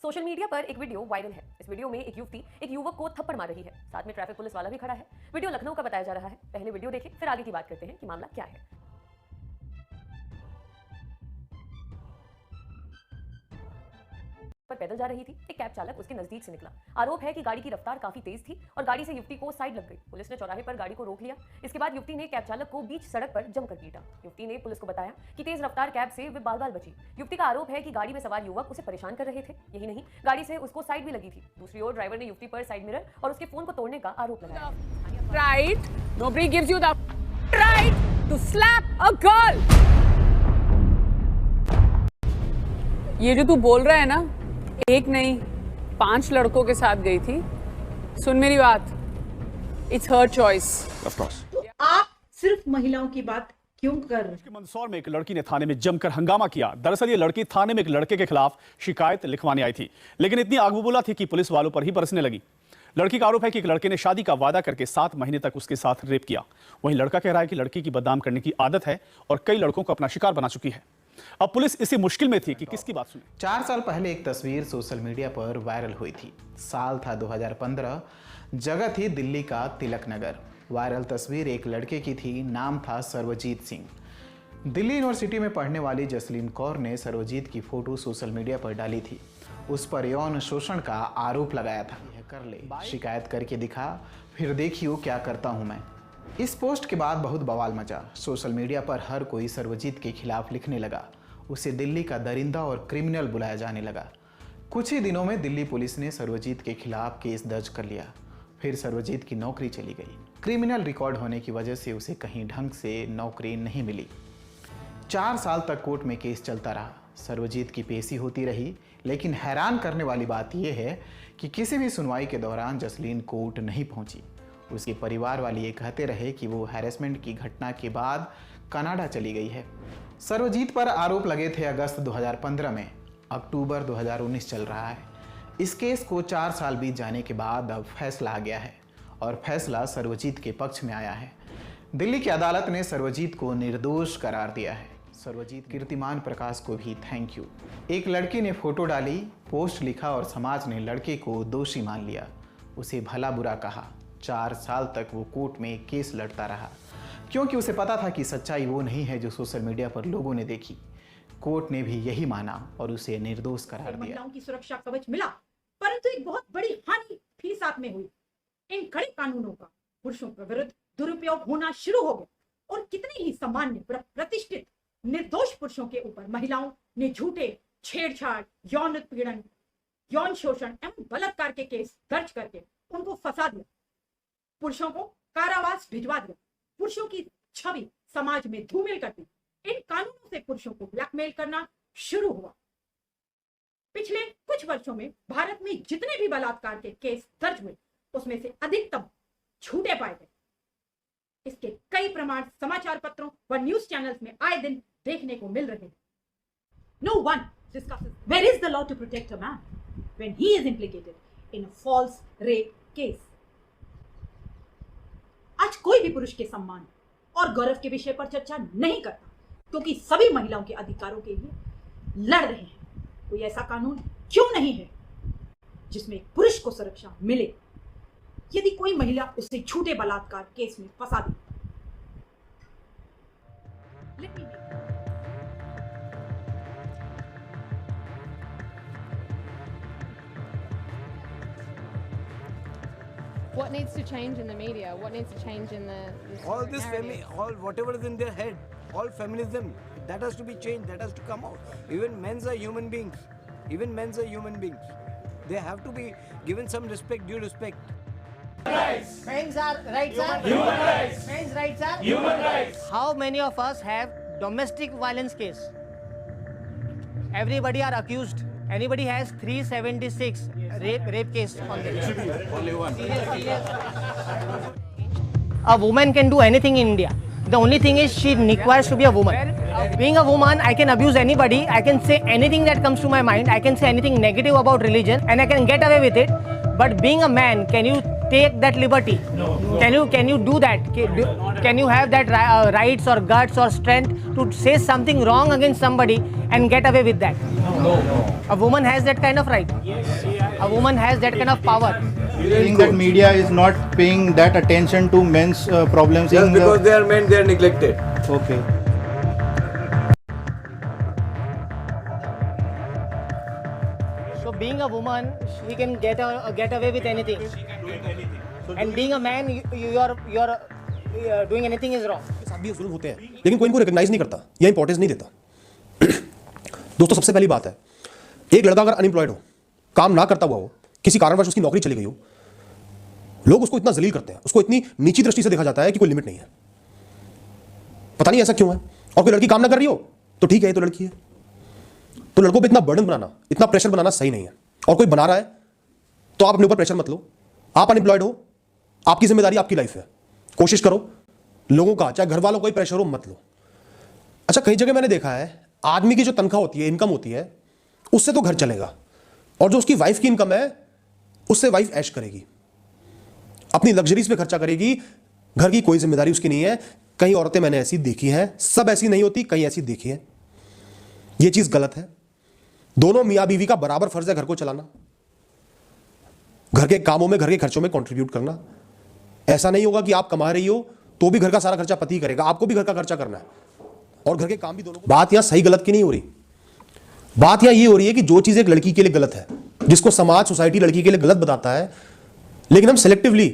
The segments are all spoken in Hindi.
सोशल मीडिया पर एक वीडियो वायरल है। इस वीडियो में एक युवती एक युवक को थप्पड़ मार रही है, साथ में ट्रैफिक पुलिस वाला भी खड़ा है। वीडियो लखनऊ का बताया जा रहा है। पहले वीडियो देखें, फिर आगे की बात करते हैं कि मामला क्या है। पर पैदल जा रही थी, एक कैब चालक उसके नजदीक से निकला। आरोप है कि गाड़ी की रफ्तार काफी तेज थी और गाड़ी से युवती को साइड लग गई। पुलिस ने चौराहे पर गाड़ी को रोक लिया। इसके बाद युवती ने कैब चालक को बीच सड़क पर जमकर पीटा। युवती ने पुलिस को बताया कि तेज रफ्तार कैब से वे बाल-बाल बची। युवती का आरोप है कि गाड़ी में सवार युवक उसे परेशान कर रहे थे। यही नहीं, गाड़ी से उसको साइड भी लगी थी। दूसरी ओर ड्राइवर ने युवती पर साइड मिरर और उसके फोन को तोड़ने का आरोप लगाया। Right? Nobody gives you the right to slap a girl. ये जो तू बोल रहा है ना, एक नहीं 5 लड़कों के साथ गई थी। सुन मेरी बात, it's her choice. Of course. तो आप सिर्फ महिलाओं की बात क्यों कर रहे हैं? मंदसौर में एक लड़की ने थाने में जमकर हंगामा किया। दरअसल ये लड़की थाने में एक लड़के के खिलाफ शिकायत लिखवाने आई थी, लेकिन इतनी आग बबूला थी कि पुलिस वालों पर ही बरसने लगी। लड़की का आरोप है कि एक लड़के ने शादी का वादा करके 7 महीने तक उसके साथ रेप किया। वहीं लड़का कह रहा है कि लड़की की बदनाम करने की आदत है और कई लड़कों को अपना शिकार बना चुकी है। अब पुलिस इसी मुश्किल में थी कि किसकी बात सुने। 4 साल पहले एक तस्वीर सोशल मीडिया पर वायरल हुई थी। साल था 2015, जगह थी दिल्ली का तिलक नगर। वायरल तस्वीर एक लड़के की थी, नाम था सर्वजीत सिंह। दिल्ली यूनिवर्सिटी में पढ़ने वाली जसलीन कौर ने सर्वजीत की फोटो सोशल मीडिया पर डाली थी। उस पर यौन शोषण का आरोप लगाया था। यह कर ले, शिकायत करके दिखा, फिर देखियो क्या करता हूं मैं। इस पोस्ट के बाद बहुत बवाल मचा। सोशल मीडिया पर हर कोई सर्वजीत के खिलाफ लिखने लगा। उसे दिल्ली का दरिंदा और क्रिमिनल बुलाया जाने लगा। कुछ ही दिनों में दिल्ली पुलिस ने सर्वजीत के खिलाफ केस दर्ज कर लिया। फिर सर्वजीत की नौकरी चली गई। क्रिमिनल रिकॉर्ड होने की वजह से उसे कहीं ढंग से नौकरी नहीं मिली। 4 साल तक कोर्ट में केस चलता रहा। सर्वजीत की पेशी होती रही, लेकिन हैरान करने वाली बात यह है कि किसी भी सुनवाई के दौरान जसलीन कोर्ट नहीं पहुंची। उसके परिवार वाले ये कहते रहे कि वो हैरेसमेंट की घटना के बाद कनाडा चली गई है। सर्वजीत पर आरोप लगे थे अगस्त 2015 में। अक्टूबर 2019 चल रहा है। इस केस को 4 साल बीत जाने के बाद अब फैसला आ गया है और फैसला सर्वजीत के पक्ष में आया है। दिल्ली की अदालत ने सर्वजीत को निर्दोष करार दिया है। सर्वजीत कीर्तिमान प्रकाश को भी थैंक यू। एक लड़की ने फोटो डाली, पोस्ट लिखा और समाज ने लड़के को दोषी मान लिया। उसे भला बुरा कहा। 4 साल तक वो कोर्ट में केस लड़ता रहा, क्योंकि उसे पता था कि सच्चाई वो नहीं है जो सोशल मीडिया पर लोगों ने देखी। कोर्ट ने भी यही माना और उसे निर्दोष करार दिया। महिलाओं की सुरक्षा कवच मिला, परंतु एक बहुत बड़ी हानि भी साथ में हुई। इन कड़े कानूनों का पुरुषों के विरुद्ध दुरुपयोग होना शुरू हो गया और कितने ही सामान्य प्रतिष्ठित निर्दोष पुरुषों के ऊपर महिलाओं ने झूठे छेड़छाड़, यौन उत्पीड़न, यौन शोषण एवं बलात्कार के केस दर्ज करके उनको फंसा दिया। पुरुषों को कारावास भिजवा दिया। पुरुषों की छवि समाज में धूमिल कर दी। इन कानूनों से पुरुषों को ब्लैकमेल करना शुरू हुआ। पिछले कुछ वर्षों में भारत में जितने भी बलात्कार के केस दर्ज हुए, उसमें से अधिकतम झूठे पाए गए। इसके कई प्रमाण समाचार पत्रों व न्यूज चैनल्स में आए दिन देखने को मिल रहे हैं। No one discusses where is the law to protect a man when he is implicated in a false rape case. आज कोई भी पुरुष के सम्मान और गौरव के विषय पर चर्चा नहीं करता, क्योंकि सभी महिलाओं के अधिकारों के लिए लड़ रहे हैं। कोई ऐसा कानून क्यों नहीं है जिसमें एक पुरुष को सुरक्षा मिले यदि कोई महिला उसे झूठे बलात्कार केस में फंसा दे। What needs to change in the media? What needs to change in the all this narrative? all whatever is in their head, all feminism, that has to be changed, that has to come out. Even men's are human beings. Even men's are human beings. They have to be given some respect, due respect. Rights. Men's are rights are human rights. Men's rights are human rights. How many of us have domestic violence case? Everybody are accused. Anybody has 376 rape case on them? Only one. Serious. A woman can do anything in India. The only thing is she requires to be a woman. Being a woman, I can abuse anybody. I can say anything that comes to my mind. I can say anything negative about religion and I can get away with it. But being a man, can you take that liberty? Can you do that? Can you have that rights or guts or strength to say something wrong against somebody and get away with that? No. A woman has that kind of right. A woman has that kind of power. You think that media is not paying that attention to men's problems? Just because they are men, they are neglected. Okay. So being a woman, she can get away with anything. And being a man, you are doing anything is wrong. साथ भी जुल्म होते हैं, लेकिन कोई इनको रिकॉग्नाइज नहीं करता या इंपॉर्टेंस नहीं देता। दोस्तों, सबसे पहली बात है, एक लड़का अगर अनएम्प्लॉयड हो, काम ना करता हुआ हो, किसी कारणवश उसकी नौकरी चली गई हो, लोग उसको इतना जलील करते हैं, उसको इतनी नीची दृष्टि से देखा जाता है कि कोई लिमिट नहीं है। पता नहीं ऐसा क्यों है। और कोई लड़की काम ना कर रही हो तो ठीक है, ये तो लड़की है। तो लड़कों पे इतना बर्डन बनाना, इतना प्रेशर बनाना सही नहीं है। और कोई बना रहा है तो आप अपने ऊपर प्रेशर मत लो। आप अनएम्प्लॉयड हो, आपकी जिम्मेदारी आपकी लाइफ है। कोशिश करो लोगों का, चाहे घर वालों का प्रेशर हो, मत लो। अच्छा, कई जगह मैंने देखा है, आदमी की जो तनख्वाह होती है, इनकम होती है, उससे तो घर चलेगा, और जो उसकी वाइफ की इनकम है उससे वाइफ ऐश करेगी, अपनी लग्जरीज पे खर्चा करेगी, घर की कोई जिम्मेदारी उसकी नहीं है। कई औरतें मैंने ऐसी देखी हैं, सब ऐसी नहीं होती, कई ऐसी देखी है। यह चीज गलत है। दोनों मियां बीवी का बराबर फर्ज है घर को चलाना, घर के कामों में, घर के खर्चों में कंट्रीब्यूट करना। ऐसा नहीं होगा कि आप कमा रही हो तो भी घर का सारा खर्चा पति करेगा, आपको भी घर का खर्चा करना है और घर के काम भी दोनों को। बात यहां सही गलत की नहीं हो रही, बात यहां ये हो रही है कि जो चीज एक लड़की के लिए गलत है, जिसको समाज, सोसाइटी लड़की के लिए गलत बताता है, लेकिन हम सिलेक्टिवली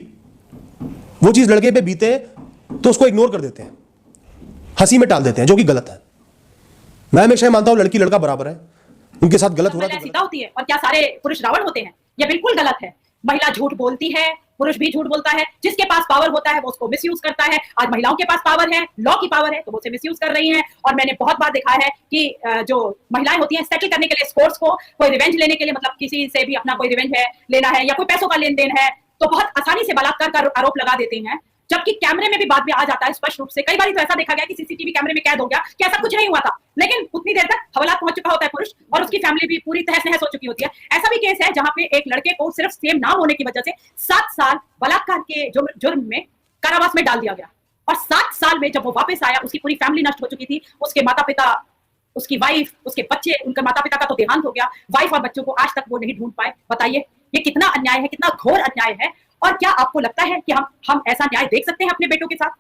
वो चीज लड़के पे बीते तो उसको इग्नोर कर देते हैं, हंसी में टाल देते हैं, जो कि गलत है। मैं हमेशा मानता हूं लड़की लड़का बराबर है, उनके साथ गलत हो रहा है सीधा होती है और क्या सारे पुरुष रावण होते हैं? यह बिल्कुल गलत है। महिला झूठ बोलती है, पुरुष भी झूठ बोलता है। जिसके पास पावर होता है वो उसको मिसयूज करता है। आज महिलाओं के पास पावर है, लॉ की पावर है, तो वो उसे मिसयूज कर रही हैं। और मैंने बहुत बार देखा है कि जो महिलाएं होती हैं सेटल करने के लिए स्पोर्ट्स को, कोई रिवेंज लेने के लिए, मतलब किसी से भी अपना कोई रिवेंज है लेना है या कोई पैसों का लेन देन है, तो बहुत आसानी से बलात्कार का आरोप लगा देते हैं, जबकि कैमरे में भी बाद में आ जाता है स्पष्ट रूप से। कई बार तो ऐसा देखा गया कि सीसीटीवी कैमरे में कैद हो गया कि ऐसा कुछ नहीं हुआ था, लेकिन उतनी देर तक हवालात पहुंच चुका होता है पुरुष और उसकी फैमिली भी पूरी तहस नहस हो चुकी होती है। ऐसा भी केस है जहां पे एक लड़के को सिर्फ सेम नाम होने की वजह से 7 साल बलात्कार के जुर्म में कारावास में डाल दिया गया। और 7 साल में जब वो वापस आया, उसकी पूरी फैमिली नष्ट हो चुकी थी, उसके माता पिता, उसकी वाइफ, उसके बच्चे, उनके माता पिता का तो देहांत हो गया, वाइफ और बच्चों को आज तक वो नहीं ढूंढ पाए। बताइए ये कितना अन्याय है, कितना घोर अन्याय है। और क्या आपको लगता है कि हम ऐसा न्याय देख सकते हैं अपने बेटों के साथ?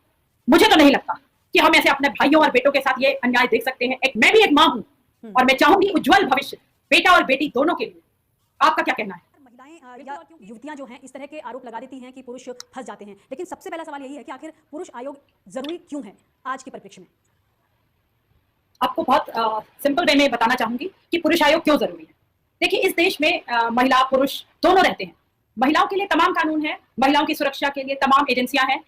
मुझे तो नहीं लगता कि हम ऐसे अपने भाइयों और बेटों के साथ ये अन्याय देख सकते हैं। मैं भी एक मां हूं और मैं चाहूंगी उज्जवल भविष्य बेटा और बेटी दोनों के लिए। आपका क्या कहना है? महिलाएं या युवतियां जो हैं इस तरह के आरोप लगा देती हैं कि पुरुष फंस जाते हैं, लेकिन सबसे पहला सवाल यही है कि आखिर पुरुष आयोग जरूरी क्यों है आज के परिप्रेक्ष्य में? आपको बहुत सिंपल वे में बताना चाहूंगी कि पुरुष आयोग क्यों जरूरी है। देखिए, इस देश में महिला पुरुष दोनों रहते हैं। महिलाओं के लिए तमाम कानून है, महिलाओं की सुरक्षा के लिए तमाम एजेंसियां हैं,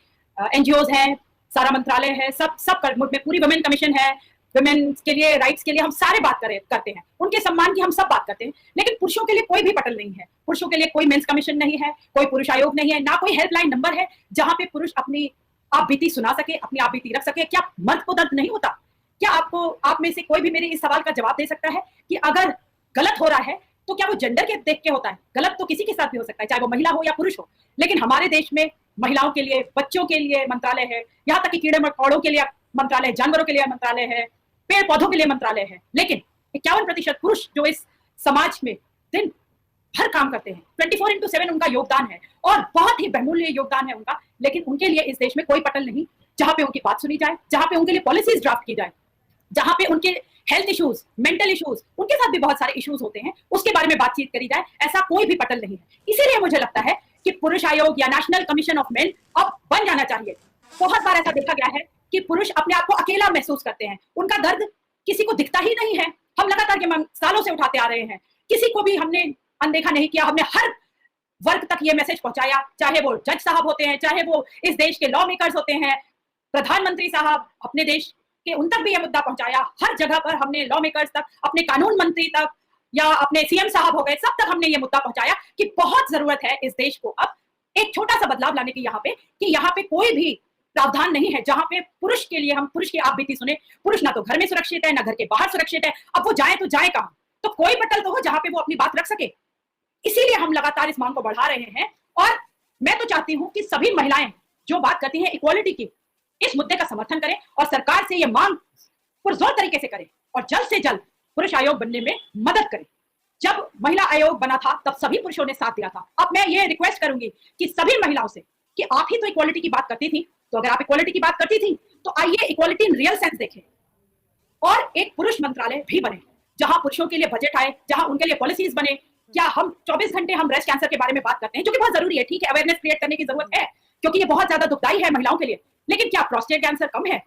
एनजीओज हैं, सारा मंत्रालय है, सब में पूरी वुमेन कमीशन है, वुमेन के लिए राइट्स के लिए हम सारे बात करते हैं, उनके सम्मान की हम सब बात करते हैं। लेकिन पुरुषों के लिए कोई भी पटल नहीं है, पुरुषों के लिए कोई मेंस कमीशन नहीं है, कोई पुरुष आयोग नहीं है, ना कोई हेल्पलाइन नंबर है जहां पे पुरुष अपनी आप बीती सुना सके, अपनी आप बीती रख सके। क्या मर्द को दर्द नहीं होता? क्या आप में से कोई भी मेरे इस सवाल का जवाब दे सकता है कि अगर गलत हो रहा है तो क्या वो जेंडर के देख के होता है? गलत तो किसी के साथ भी हो सकता है, चाहे वो महिला हो या पुरुष हो। लेकिन हमारे देश में महिलाओं के लिए, बच्चों के लिए मंत्रालय है, यहाँ तक कि कीड़े मकोड़ों के लिए मंत्रालय है, जानवरों के लिए मंत्रालय है, पेड़ पौधों के लिए मंत्रालय है। लेकिन 51% पुरुष जो इस समाज में दिन भर काम करते हैं, 24/7 उनका योगदान है और बहुत ही बहुमूल्य योगदान है उनका। लेकिन उनके लिए इस देश में कोई पटल नहीं जहां पे उनकी बात सुनी जाए, जहां पे उनके लिए पॉलिसीज ड्राफ्ट की जाए, जहां पे उनके हेल्थ इश्यूज, मेंटल इश्यूज, उनके साथ भी बहुत सारे इश्यूज होते हैं, उसके बारे में बातचीत करी जाए। ऐसा कोई भी पटल नहीं है। इसीलिए मुझे लगता है कि पुरुष आयोग या नेशनल कमीशन ऑफ मेन अब बन जाना चाहिए। बहुत बार ऐसा देखा गया है कि पुरुष अपने आप को अकेला महसूस करते हैं, उनका दर्द किसी को दिखता ही नहीं है। हम लगातार के सालों से उठाते आ रहे हैं, किसी को भी हमने अनदेखा नहीं किया। हमने हर वर्ग तक ये मैसेज पहुंचाया, चाहे वो जज साहब होते हैं, चाहे वो इस देश के लॉ मेकर्स होते हैं, प्रधानमंत्री साहब, अपने देश के उन तक भी यह मुद्दा पहुंचाया। हर जगह पर हमने लॉ मेकर्स तक, अपने कानून मंत्री तक या अपने सीएम साहब हो गए, सब तक हमने ये मुद्दा पहुंचाया कि बहुत जरूरत है इस देश को अब एक छोटा सा बदलाव लाने की, यहाँ पे कि यहाँ पे कोई भी प्रावधान नहीं है जहां पे पुरुष के लिए हम पुरुष की आप बीती सुने। पुरुष ना तो घर में सुरक्षित है, ना घर के बाहर सुरक्षित है। अब वो जाए तो जाए कहाँ? तो कोई पटल तो हो जहां पे वो अपनी बात रख सके। इसीलिए हम लगातार इस मांग को बढ़ा रहे हैं और मैं तो चाहती हूं कि सभी महिलाएं जो बात करती हैं इक्वालिटी की, इस मुद्दे का समर्थन करें और सरकार से यह मांग पुरजोर तरीके से करें और जल्द से जल्द पुरुष आयोग बनने में मदद करें। जब महिला आयोग बना था तब सभी पुरुषों ने साथ दिया था। अब मैं ये रिक्वेस्ट करूंगी कि सभी महिलाओं से कि आप ही तो इक्वालिटी की बात करती थी, तो अगर आप इक्वालिटी की बात करती थी तो आइए इक्वालिटी इन रियल सेंस देखें और एक पुरुष मंत्रालय भी बने जहां पुरुषों के लिए बजट आए, जहां उनके लिए पॉलिसीज बने। क्या हम 24 घंटे हम ब्रेस्ट कैंसर के बारे में बात करते हैं, जो कि बहुत जरूरी है, ठीक है, अवेयरनेस क्रिएट करने की जरूरत है क्योंकि ये बहुत ज्यादा दुखदाई है महिलाओं के लिए, लेकिन क्या प्रोस्टेट कैंसर कम है?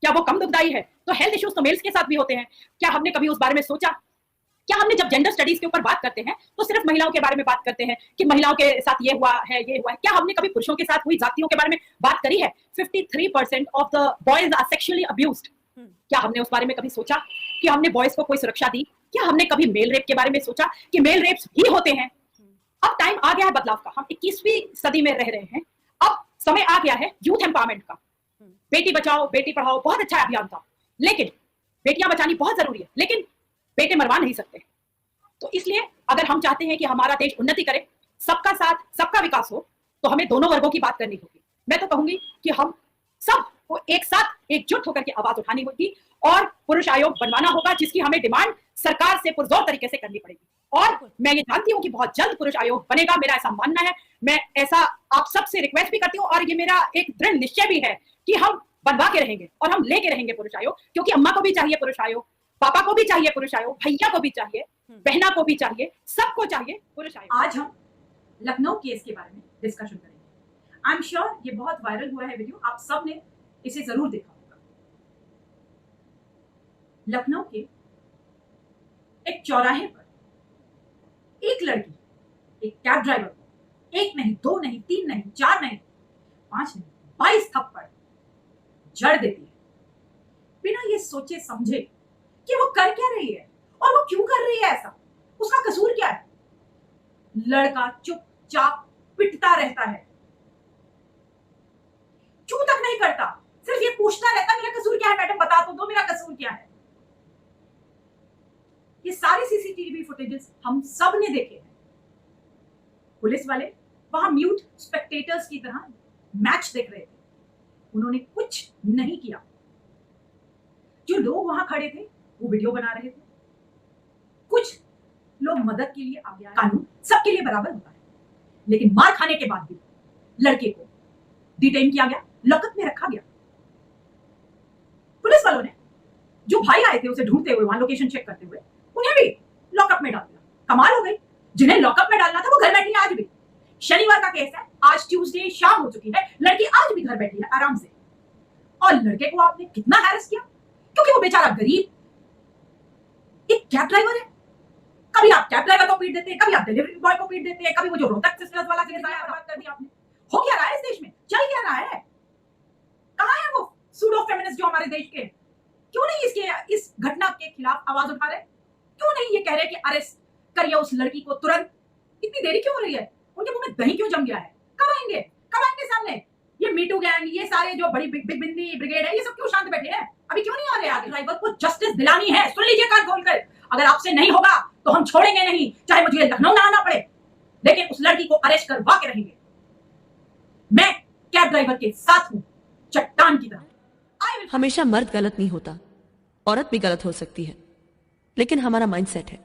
क्या वो कम दुखदाई है? तो हेल्थ इश्यूज तो मेल्स के साथ भी होते हैं। क्या हमने कभी उस बारे में सोचा? क्या हमने जब जेंडर स्टडीज के ऊपर बात करते हैं तो सिर्फ महिलाओं के बारे में बात करते हैं कि महिलाओं के साथ ये हुआ है, ये हुआ है? क्या हमने कभी पुरुषों के साथ हुई जातियों के बारे में बात करी है? 53% of the boys are sexually abused. क्या हमने उस बारे में कभी सोचा कि हमने बॉयज को कोई सुरक्षा दी? क्या हमने कभी मेल रेप के बारे में सोचा कि मेल रेप्स भी होते हैं? अब टाइम आ गया है बदलाव का, हम 21वीं सदी में रह रहे हैं। अब समय आ गया है यूथ एम्पावरमेंट का। बेटी बचाओ बेटी पढ़ाओ बहुत अच्छा अभियान था, लेकिन बेटियां बचानी बहुत जरूरी है, लेकिन बेटे मरवा नहीं सकते। तो इसलिए अगर हम चाहते हैं कि हमारा देश उन्नति करे, सबका साथ सबका विकास हो, तो हमें दोनों वर्गों की बात करनी होगी। मैं तो कहूंगी कि हम सब को एक साथ एकजुट होकर के आवाज उठानी होगी और पुरुष आयोग बनवाना होगा, जिसकी हमें डिमांड सरकार से पुरजोर तरीके से करनी पड़ेगी। और मैं ये जानती हूँ कि बहुत जल्द पुरुष आयोग बनेगा, मेरा ऐसा मानना है। मैं ऐसा आप सबसे रिक्वेस्ट भी करती हूँ और ये मेरा एक दृढ़ निश्चय भी है कि हम बनवा के रहेंगे और हम लेके रहेंगे पुरुष आयोग, क्योंकि अम्मा को भी चाहिए पुरुष आयोग, पापा को भी चाहिए पुरुष आयोग, भैया को भी चाहिए, बहना को भी चाहिए, सबको चाहिए पुरुष आयोग। आज हम लखनऊ केस के बारे में डिस्कशन करेंगे। आई एम श्योर ये बहुत वायरल हुआ है वीडियो, आप सब ने इसे जरूर देखा होगा। लखनऊ के एक चौराहे पर एक लड़की एक कैब ड्राइवर को 1 नहीं 2 नहीं 3 नहीं 4 नहीं 5 नहीं 22 थप्पड़ जड़ देती है, बिना ये सोचे समझे कि वो कर क्या रही है और वो क्यों कर रही है ऐसा, उसका कसूर क्या है। लड़का चुपचाप पिटता रहता है, चू तक नहीं करता, सिर्फ ये पूछता रहता मेरा कसूर क्या है, मैडम बता तो दो मेरा कसूर क्या है। ये सारी सीसीटीवी फुटेजेस हम सब ने देखे हैं। पुलिस वाले वहां म्यूट स्पेक्टेटर्स की तरह मैच देख रहे थे, उन्होंने कुछ नहीं किया। जो लोग वहां खड़े थे वो वीडियो बना रहे थे, कुछ लोग मदद के लिए आगे आए। कानून सबके लिए बराबर होता है, लेकिन मार खाने के बाद भी लड़के को डिटेन किया गया, लॉकअप में रखा गया। पुलिस वालों ने जो भाई आए थे उसे ढूंढते हुए, वहां लोकेशन चेक करते हुए, उन्हें भी लॉकअप में डाल दिया। कमाल हो गई, जिन्हें लॉकअप में डालना था वो घर बैठी है आज भी। शनिवार का केस है, आज ट्यूसडे शाम हो चुकी है, लड़की आज भी घर बैठी है आराम से। और लड़के को आपने कितना हैरेस किया, क्योंकि वो बेचारा गरीब एक कैब ड्राइवर है। कभी आप कैब ड्राइवर को पीट देते हैं, कभी आप डिलीवरी बॉय को पीट देते हैं, कभी वो जो रोहतक सिस्टर्स वाला केस आया बात कर दी आपने। हो क्या रहा है इस देश में, चल क्या रहा है? कहां है वो सूडो फेमिनिस्ट जो हमारे देश के? क्यों नहीं इस घटना के खिलाफ आवाज उठा रहे? क्यों नहीं ये कह रहे कि अरेस्ट करिए उस लड़की को तुरंत? इतनी देरी क्यों हो रही है? उनके मुंह में दही क्यों जम गया है? कब आएंगे सामने? ये मीटू गैंग, ये सारे जो बड़ी बिग बिंदी ब्रिगेड है, ये सब क्यों शांत बैठे हैं? अभी क्यों नहीं आ रहे आगे? ड्राइवर को जस्टिस दिलानी है, सुन लीजिए कान खोलकर। अगर आपसे नहीं होगा तो हम छोड़ेंगे नहीं, चाहे मुझे लखनऊ ना आना पड़े, लेकिन उस लड़की को अरेस्ट करवा के रहेंगे। मैं कैब ड्राइवर के साथ हूं, चट्टान की तरह। हमेशा मर्द गलत नहीं होता, औरत भी गलत हो सकती है, लेकिन हमारा माइंडसेट है।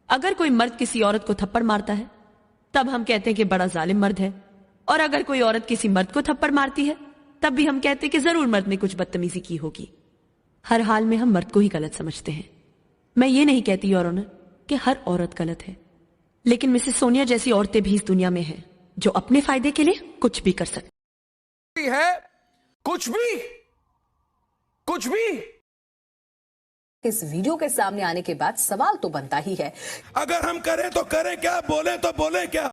अगर कोई मर्द किसी औरत को थप्पड़ मारता है तब हम कहते हैं कि बड़ा जालिम मर्द है, और अगर कोई औरत किसी मर्द को थप्पड़ मारती है तब भी हम कहते हैं कि जरूर मर्द ने कुछ बदतमीजी की होगी। हर हाल में हम मर्द को ही गलत समझते हैं। मैं ये नहीं कहती योर ऑनर कि हर औरत गलत है, लेकिन मिसेस सोनिया जैसी औरतें भी इस दुनिया में हैं जो अपने फायदे के लिए कुछ भी कर सकती है। कुछ भी इस वीडियो के सामने आने के बाद सवाल तो बनता ही है, अगर हम करें तो करें क्या, बोले तो बोले क्या।